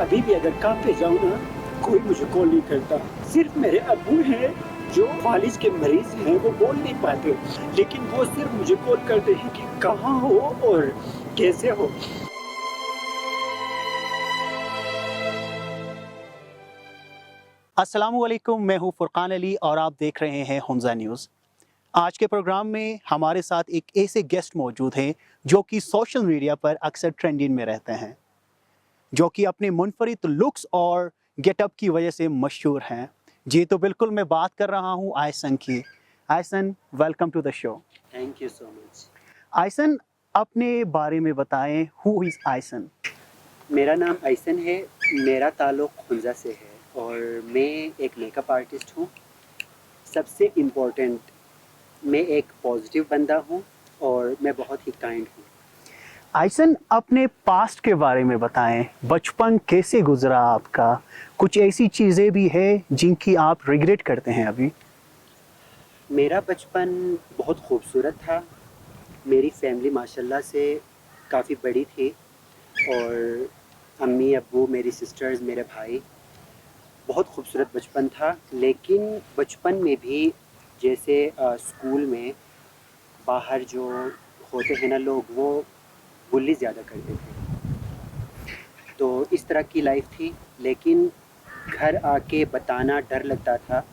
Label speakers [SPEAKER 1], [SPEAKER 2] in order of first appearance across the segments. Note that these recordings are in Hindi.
[SPEAKER 1] अभी भी अगर काम पे जाऊँ ना, कोई मुझे कॉल नहीं करता। सिर्फ मेरे अब्बू हैं जो फालिज के मरीज हैं, वो बोल नहीं पाते, लेकिन वो सिर्फ मुझे कॉल करते हैं कि कहाँ हो और कैसे हो।
[SPEAKER 2] अस्सलामुअलैकुम, मैं हूं फुरकान अली और आप देख रहे हैं हुंजा न्यूज़। आज के प्रोग्राम में हमारे साथ एक ऐसे गेस्ट मौजूद हैं जो कि सोशल मीडिया पर अक्सर ट्रेंडिंग में रहते हैं, जो कि अपने मुनफरिद लुक्स और गेटअप की वजह से मशहूर हैं। जी तो बिल्कुल मैं बात कर रहा हूं आयसन की। आयसन, welcome to the show.
[SPEAKER 1] Thank you so much.
[SPEAKER 2] आयसन, अपने बारे में बताएं, हु इज़ आयसन?
[SPEAKER 1] मेरा नाम आयसन है, मेरा ताल्लुक़ हुंजा से है और मैं एक मेकअप आर्टिस्ट हूँ। सबसे इम्पोर्टेंट, मैं एक पॉजिटिव बंदा हूँ और मैं बहुत ही काइंड हूँ।
[SPEAKER 2] आयसन, अपने पास्ट के बारे में बताएं, बचपन कैसे गुजरा आपका? कुछ ऐसी चीज़ें भी हैं जिनकी आप रिग्रेट करते हैं अभी?
[SPEAKER 1] मेरा बचपन बहुत खूबसूरत था। मेरी फैमिली माशाल्लाह से काफ़ी बड़ी थी और अम्मी, अब्बू, मेरी सिस्टर्स, मेरे भाई, बहुत खूबसूरत बचपन था। लेकिन बचपन में भी जैसे स्कूल में बाहर जो होते हैं ना लोग, वो बुली ज़्यादा करते थे। तो इस तरह की लाइफ थी, लेकिन घर आके बताना डर लगता था।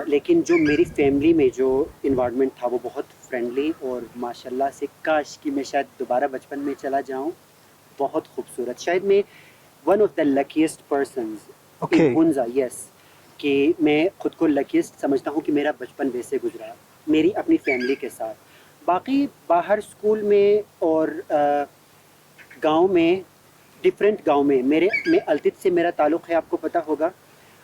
[SPEAKER 1] लेकिन जो मेरी फैमिली में जो इन्वायरमेंट था वो बहुत फ्रेंडली और माशाल्लाह से, काश कि मैं शायद दोबारा बचपन में चला जाऊं। बहुत खूबसूरत, शायद मैं one of the luckiest persons in
[SPEAKER 2] okay.
[SPEAKER 1] Hunza, yes, कि मैं खुद को लकीस्ट समझता हूँ कि मेरा बचपन वैसे गुजरा मेरी अपनी फैमिली के साथ। बाकी बाहर स्कूल में और गांव में, डिफरेंट गांव में, मैं अल्तित से मेरा ताल्लुक़ है, आपको पता होगा।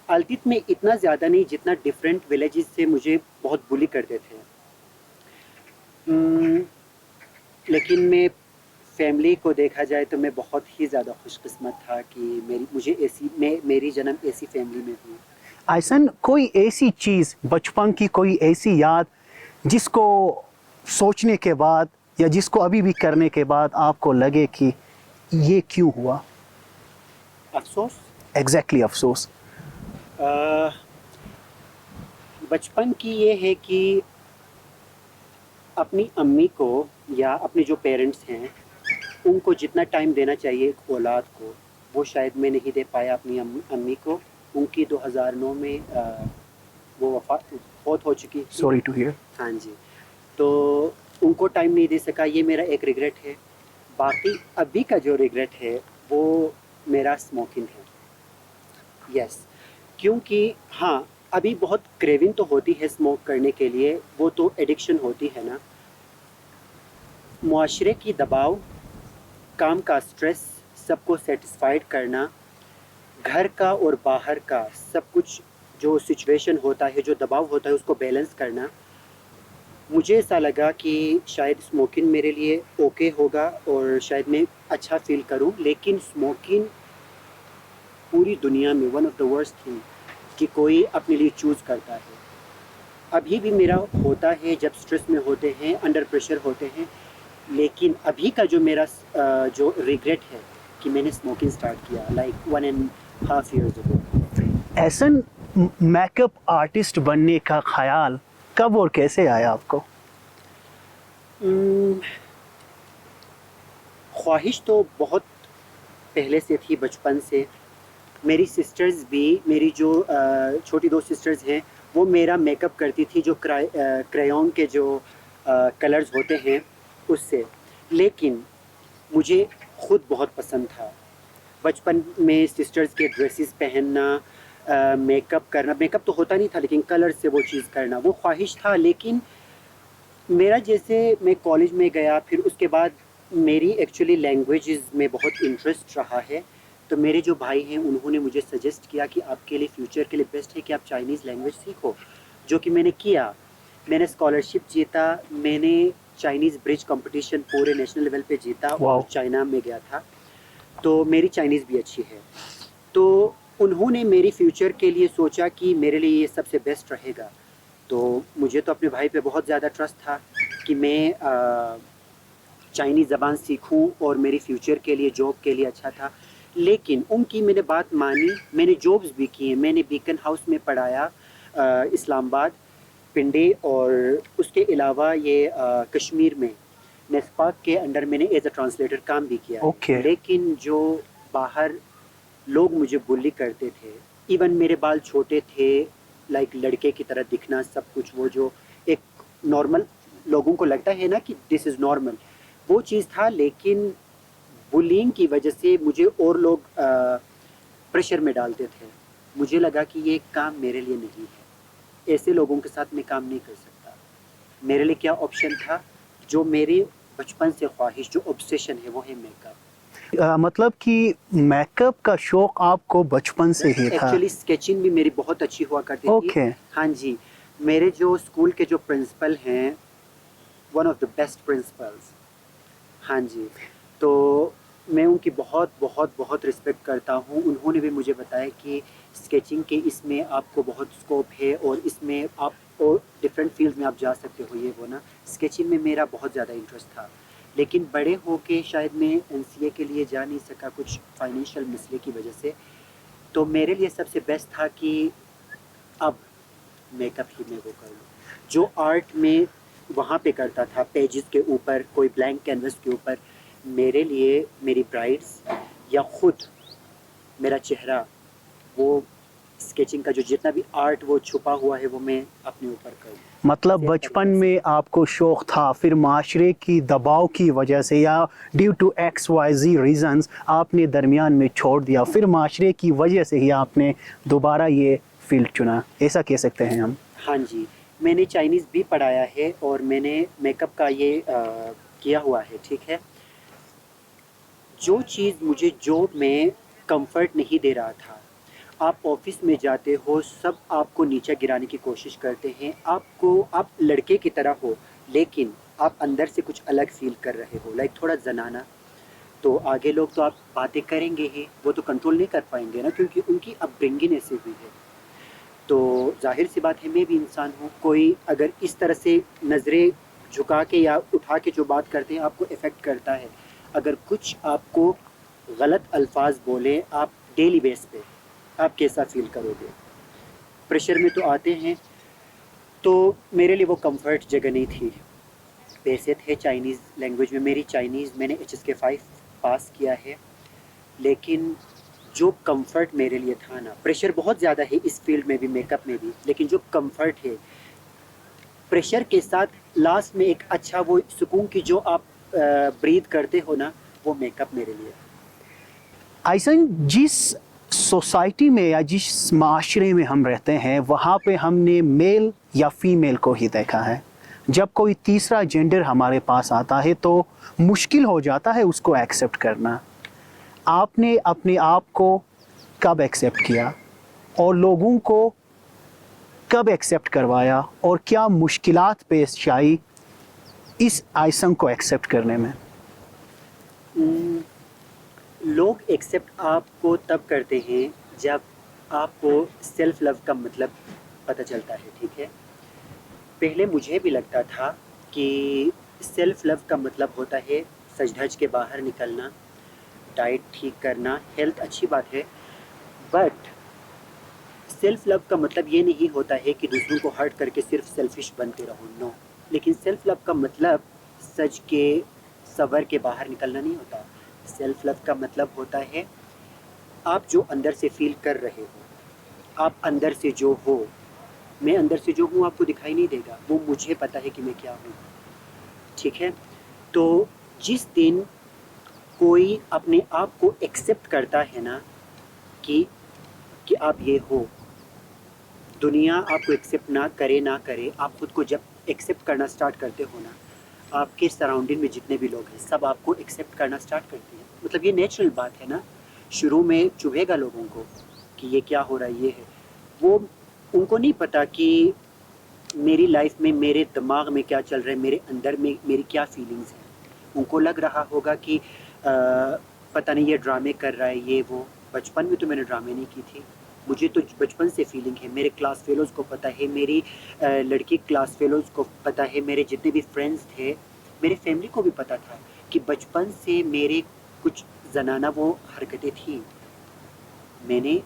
[SPEAKER 1] अल्तित में इतना ज़्यादा नहीं जितना डिफरेंट विलेजेस से मुझे बहुत बुली करते थे। लेकिन मैं फैमिली को देखा जाए तो मैं बहुत ही ज़्यादा खुशकिस्मत था कि मेरी जन्म ऐसी फैमिली में हुई।
[SPEAKER 2] आयसन, कोई ऐसी चीज़ बचपन की, कोई ऐसी याद जिसको सोचने के बाद या जिसको अभी भी करने के बाद आपको लगे कि ये क्यों हुआ?
[SPEAKER 1] अफ़सोस,
[SPEAKER 2] एग्जैक्टली अफसोस।
[SPEAKER 1] अ, बचपन की ये है कि अपनी अम्मी को या अपने जो पेरेंट्स हैं, उनको जितना टाइम देना चाहिए एक औलाद को, वो शायद मैं नहीं दे पाया अपनी अम्मी को। उनकी 2009 में वो फौत हो चुकी थी।
[SPEAKER 2] Sorry to hear.
[SPEAKER 1] हाँ जी। तो उनको टाइम नहीं दे सका, ये मेरा एक रिग्रेट है। बाकी अभी का जो रिग्रेट है वो मेरा स्मोकिंग है। यस, क्योंकि हाँ, अभी बहुत क्रेविंग तो होती है स्मोक करने के लिए, वो तो एडिक्शन होती है ना। मुआशरे की दबाव, काम का स्ट्रेस, सबको सेटिस्फाइड करना, घर का और बाहर का सब कुछ, जो सिचुएशन होता है, जो दबाव होता है, उसको बैलेंस करना। मुझे ऐसा लगा कि शायद स्मोकिंग मेरे लिए ओके होगा और शायद मैं अच्छा फ़ील करूं। लेकिन स्मोकिंग पूरी दुनिया में one of the worst thing कि कोई अपने लिए चूज़ करता है। अभी भी मेरा होता है जब स्ट्रेस में होते हैं, अंडर प्रेशर होते हैं। लेकिन अभी का जो मेरा जो रिग्रेट है कि मैंने स्मोकिंग स्टार्ट किया like 1.5 years ago.
[SPEAKER 2] Ehsan, makeup artist बनने का ख्याल कब और कैसे आया आपको?
[SPEAKER 1] ख्वाहिश तो बहुत पहले से थी, बचपन से। मेरी सिस्टर्स भी, मेरी जो छोटी दो सिस्टर्स हैं, वो मेरा मेकअप करती थी, जो क्रेयॉन के जो कलर्स होते हैं उससे। लेकिन मुझे खुद बहुत पसंद था बचपन में सिस्टर्स के ड्रेसेस पहनना, मेकअप करना। मेकअप तो होता नहीं था, लेकिन कलर से वो चीज़ करना, वो ख्वाहिश था। लेकिन मेरा जैसे मैं कॉलेज में गया, फिर उसके बाद मेरी एक्चुअली लैंग्वेजेस में बहुत इंटरेस्ट रहा है। तो मेरे जो भाई हैं उन्होंने मुझे सजेस्ट किया कि आपके लिए फ्यूचर के लिए बेस्ट है कि आप चाइनीज़ लैंग्वेज सीखो, जो कि मैंने किया। मैंने स्कॉलरशिप जीता, मैंने चाइनीज़ ब्रिज कंपटीशन पूरे नेशनल लेवल पे जीता और
[SPEAKER 2] वाह।
[SPEAKER 1] चाइना में गया था। तो मेरी चाइनीज़ भी अच्छी है। तो उन्होंने मेरी फ्यूचर के लिए सोचा कि मेरे लिए ये सबसे बेस्ट रहेगा। तो मुझे तो अपने भाई पे बहुत ज़्यादा ट्रस्ट था कि मैं चाइनीज़ ज़बान सीखूं और मेरी फ्यूचर के लिए, जॉब के लिए अच्छा था। लेकिन उनकी मैंने बात मानी, मैंने जॉब्स भी की हैं, मैंने बीकन हाउस में पढ़ाया इस्लामाबाद, पिंडी, और उसके अलावा ये कश्मीर में नेस्पाक के अंडर मैंने एज अ ट्रांसलेटर काम भी किया है।
[SPEAKER 2] ओके।
[SPEAKER 1] लेकिन जो बाहर लोग मुझे बुली करते थे, इवन मेरे बाल छोटे थे, लाइक लड़के की तरह दिखना, सब कुछ, वो जो एक नॉर्मल लोगों को लगता है ना कि दिस इज़ नॉर्मल, वो चीज़ था। लेकिन बुलिंग की वजह से मुझे और लोग प्रेशर में डालते थे। मुझे लगा कि ये काम मेरे लिए नहीं है, ऐसे लोगों के साथ मैं काम नहीं कर सकता। मेरे लिए क्या ऑप्शन था, जो मेरे बचपन से ख्वाहिश, जो ऑब्सेशन है, वो है मेकअप।
[SPEAKER 2] मतलब कि मेकअप का शौक आपको बचपन से ही था?
[SPEAKER 1] एक्चुअली स्केचिंग भी मेरी बहुत अच्छी हुआ करती थी।
[SPEAKER 2] ओके।
[SPEAKER 1] हाँ जी, मेरे जो स्कूल के जो प्रिंसिपल हैं, one of the best principles. हाँ जी, तो मैं उनकी बहुत बहुत बहुत रिस्पेक्ट करता हूँ। उन्होंने भी मुझे बताया कि स्केचिंग के इसमें आपको बहुत स्कोप है, और इसमें आप और डिफरेंट फील्ड में आप जा सकते हो, ये वो ना। स्केचिंग में मेरा बहुत ज़्यादा इंटरेस्ट था, लेकिन बड़े होके शायद मैं एनसीए के लिए जा नहीं सका, कुछ फाइनेंशियल मसले की वजह से। तो मेरे लिए सबसे बेस्ट था कि अब मेकअप ही मैं वो कर लूँ। जो आर्ट में वहाँ पे करता था, पेजेस के ऊपर, कोई ब्लैंक कैनवस के ऊपर, मेरे लिए मेरी ब्राइड्स या ख़ुद मेरा चेहरा, वो स्केचिंग का जो जितना भी आर्ट वो छुपा हुआ है, वो मैं अपने ऊपर करूँ।
[SPEAKER 2] मतलब बचपन में आपको शौक था, फिर माशरे की दबाव की वजह से या ड्यू टू XYZ रीज़न्स आपने दरमियान में छोड़ दिया, फिर माशरे की वजह से ही आपने दोबारा ये फील्ड चुना, ऐसा कह सकते हैं हम?
[SPEAKER 1] हाँ जी, मैंने चाइनीज़ भी पढ़ाया है, और मैंने मेकअप का ये किया हुआ है, ठीक है। जो चीज़ मुझे जॉब में कंफर्ट नहीं दे रहा था, आप ऑफिस में जाते हो, सब आपको नीचे गिराने की कोशिश करते हैं, आप लड़के की तरह हो, लेकिन आप अंदर से कुछ अलग फील कर रहे हो, लाइक थोड़ा जनाना। तो आगे लोग तो आप बातें करेंगे ही, वो तो कंट्रोल नहीं कर पाएंगे ना, क्योंकि उनकी अपब्रिंगिंग ऐसी हुई है। तो जाहिर सी बात है, मैं भी इंसान हूँ, कोई अगर इस तरह से नज़रें झुका के या उठा के जो बात करते हैं, आपको इफ़ेक्ट करता है। अगर कुछ आपको गलत अल्फाज बोले आप डेली बेस पे, आप कैसा फील करोगे? प्रेशर में तो आते हैं। तो मेरे लिए वो कंफर्ट जगह नहीं थी। पैसे थे चाइनीज़ लैंग्वेज में, मेरी चाइनीज़ मैंने HSK 5 पास किया है, लेकिन जो कंफर्ट मेरे लिए था ना, प्रेशर बहुत ज़्यादा है इस फील्ड में भी, मेकअप में भी, लेकिन जो कंफर्ट है, प्रेशर के साथ लास्ट में एक अच्छा वो सुकून की जो आप ब्रीथ करते हो ना, वो मेकअप मेरे लिए।
[SPEAKER 2] आइसन, जिस सोसाइटी में या जिस माशरे में हम रहते हैं, वहाँ पे हमने मेल या फीमेल को ही देखा है। जब कोई तीसरा जेंडर हमारे पास आता है तो मुश्किल हो जाता है उसको एक्सेप्ट करना। आपने अपने आप को कब एक्सेप्ट किया और लोगों को कब एक्सेप्ट करवाया, और क्या मुश्किलात पेश आई इस आइसन को एक्सेप्ट करने में?
[SPEAKER 1] लोग एक्सेप्ट आपको तब करते हैं जब आपको सेल्फ लव का मतलब पता चलता है, ठीक है। पहले मुझे भी लगता था कि सेल्फ लव का मतलब होता है सज धज के बाहर निकलना, डाइट ठीक करना, हेल्थ अच्छी बात है, बट सेल्फ लव का मतलब ये नहीं होता है कि दूसरों को हर्ट करके सिर्फ सेल्फिश बनते रहो, नो। लेकिन सेल्फ लव का मतलब सज के सवर के बाहर निकलना नहीं होता। सेल्फ लव का मतलब होता है आप जो अंदर से फील कर रहे हो, आप अंदर से जो हो, मैं अंदर से जो हूँ आपको दिखाई नहीं देगा, वो मुझे पता है कि मैं क्या हूँ, ठीक है। तो जिस दिन कोई अपने आप को एक्सेप्ट करता है ना कि आप ये हो, दुनिया आपको एक्सेप्ट ना करे, आप खुद को जब एक्सेप्ट करना स्टार्ट करते हो ना, आपके सराउंडिंग में जितने भी लोग हैं सब आपको एक्सेप्ट करना स्टार्ट करते हैं। मतलब ये नेचुरल बात है ना। शुरू में चुभेगा लोगों को कि ये क्या हो रहा है, ये है वो, उनको नहीं पता कि मेरी लाइफ में मेरे दिमाग में क्या चल रहा है, मेरे अंदर में मेरी क्या फीलिंग्स हैं। उनको लग रहा होगा कि पता नहीं ये ड्रामे कर रहा है, ये वो। बचपन में तो मैंने ड्रामे नहीं की थी, मुझे तो बचपन से फीलिंग है, मेरे क्लास फेलोज़ को पता है, मेरी लड़की क्लास फेलोज़ को पता है, मेरे जितने भी फ्रेंड्स थे, मेरे फैमिली को भी पता था कि बचपन से मेरे कुछ जनाना वो हरकतें थी। मैंने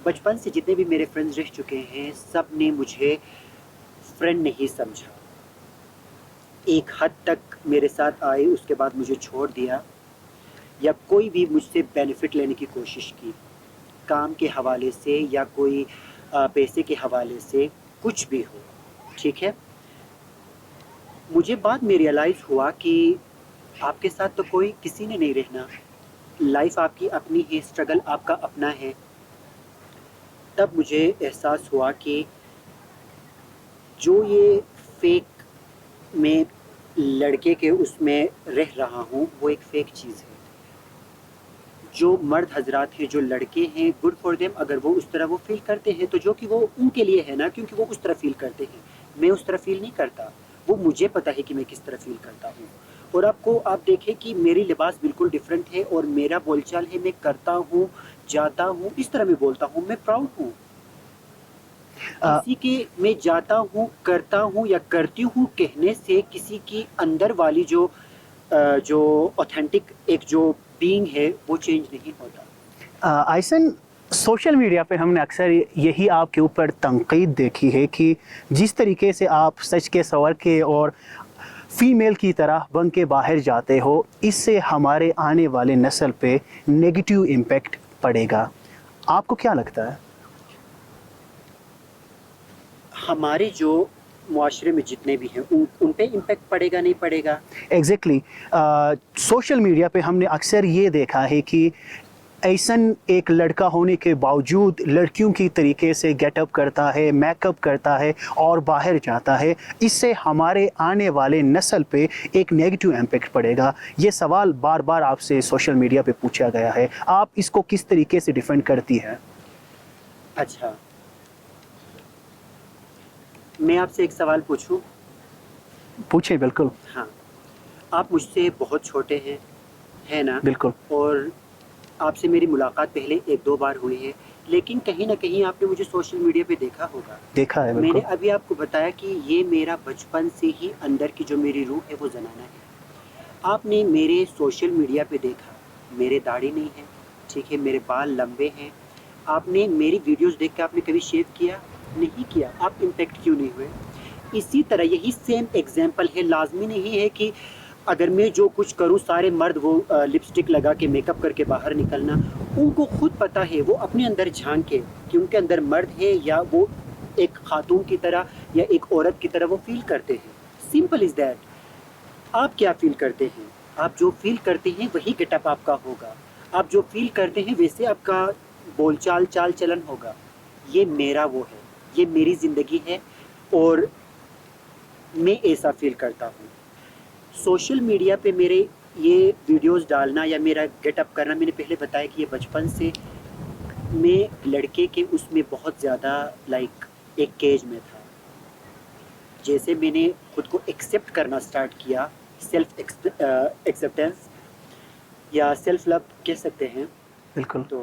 [SPEAKER 1] बचपन से जितने भी मेरे फ्रेंड्स रह चुके हैं, सब ने मुझे फ्रेंड नहीं समझा। एक हद तक मेरे साथ आए, उसके बाद मुझे छोड़ दिया, या कोई भी मुझसे बेनिफिट लेने की कोशिश की, काम के हवाले से या कोई पैसे के हवाले से, कुछ भी हो, ठीक है। मुझे बाद में रियलाइज़ हुआ कि आपके साथ तो कोई किसी ने नहीं रहना, लाइफ आपकी अपनी है, स्ट्रगल आपका अपना है। तब मुझे एहसास हुआ कि जो ये फेक में लड़के के उसमें रह रहा हूँ, वो एक फेक चीज़ है। जो मर्द हजरात हैं, जो लड़के हैं, गुड फॉर देम, अगर वो उस तरह वो फील करते हैं तो जो कि वो उनके लिए है ना, क्योंकि वो उस तरह फील करते हैं। मैं उस तरह फील नहीं करता, वो मुझे पता है कि मैं किस तरह फील करता हूँ। और आपको आप देखें कि मेरी लिबास बिल्कुल डिफरेंट है और मेरा बोलचाल है, मैं करता हूँ, जाता हूँ, इस तरह मैं बोलता हूँ, मैं प्राउड हूँ। किसी के मैं जाता हूँ, करता हूँ या करती हूँ कहने से किसी की अंदर वाली जो ऑथेंटिक एक जो बीइंग है, वो चेंज नहीं होता।
[SPEAKER 2] आइसन, सोशल मीडिया पे हमने अक्सर यही आपके ऊपर तनकीद देखी है कि जिस तरीके से आप सच के सवर के और फीमेल की तरह बन के बाहर जाते हो, इससे हमारे आने वाले नस्ल पे नेगेटिव इम्पैक्ट पड़ेगा। आपको क्या लगता है?
[SPEAKER 1] हमारे जो मुआशरे में जितने भी हैं, उन पे इम्पैक्ट पड़ेगा नहीं पड़ेगा?
[SPEAKER 2] एग्जैक्टली। सोशल मीडिया पे हमने अक्सर ये देखा है कि ऐसन एक लड़का होने के बावजूद लड़कियों की तरीके से गेटअप करता है, मेकअप करता है और बाहर जाता है। इससे हमारे आने वाले नस्ल पे एक नेगेटिव इम्पैक्ट पड़ेगा। ये सवाल बार बार आपसे सोशल मीडिया पे पूछा गया है, आप इसको किस तरीके से डिफेंड करती हैं?
[SPEAKER 1] अच्छा, मैं आपसे एक सवाल पूछूं?
[SPEAKER 2] पूछे। बिल्कुल।
[SPEAKER 1] हाँ, आप मुझसे बहुत छोटे हैं, है ना?
[SPEAKER 2] बिल्कुल।
[SPEAKER 1] और आपसे मेरी मुलाकात पहले 1-2 बार हुई है, लेकिन कहीं न कहीं आपने मुझे सोशल मीडिया पे देखा होगा।
[SPEAKER 2] देखा है।
[SPEAKER 1] मैंने
[SPEAKER 2] बिल्कुल।
[SPEAKER 1] अभी आपको बताया कि ये मेरा बचपन से ही अंदर की जो मेरी रूह है, वो ज़नाना है। आपने मेरे सोशल मीडिया पे देखा, मेरे दाढ़ी नहीं है, ठीक है, मेरे बाल लंबे हैं। आपने मेरी वीडियोज़ देख के आपने कभी शेव किया? नहीं किया। आप इम्पैक्ट क्यों नहीं हुए? इसी तरह यही सेम एग्ज़ाम्पल है, लाज़मी नहीं है कि अगर मैं जो कुछ करूँ सारे मर्द वो लिपस्टिक लगा के मेकअप करके बाहर निकलना। उनको खुद पता है, वो अपने अंदर झाँक के कि उनके अंदर मर्द है या वो एक खातून की तरह या एक औरत की तरह वो फ़ील करते हैं। Simple is that. आप क्या फ़ील करते हैं? आप जो फ़ील करते हैं वही गेटअप आपका होगा। आप जो फ़ील करते हैं वैसे आपका बोलचाल, चाल-चलन होगा। ये मेरा वो है, ये मेरी ज़िंदगी है और मैं ऐसा फ़ील करता हूँ। सोशल मीडिया पे मेरे ये वीडियोज़ डालना या मेरा गेटअप करना, मैंने पहले बताया कि ये बचपन से मैं लड़के के उसमें बहुत ज़्यादा लाइक एक केज में था। जैसे मैंने खुद को एक्सेप्ट करना स्टार्ट किया, सेल्फ एक्सेप्टेंस या सेल्फ लव कह सकते हैं,
[SPEAKER 2] बिल्कुल।
[SPEAKER 1] तो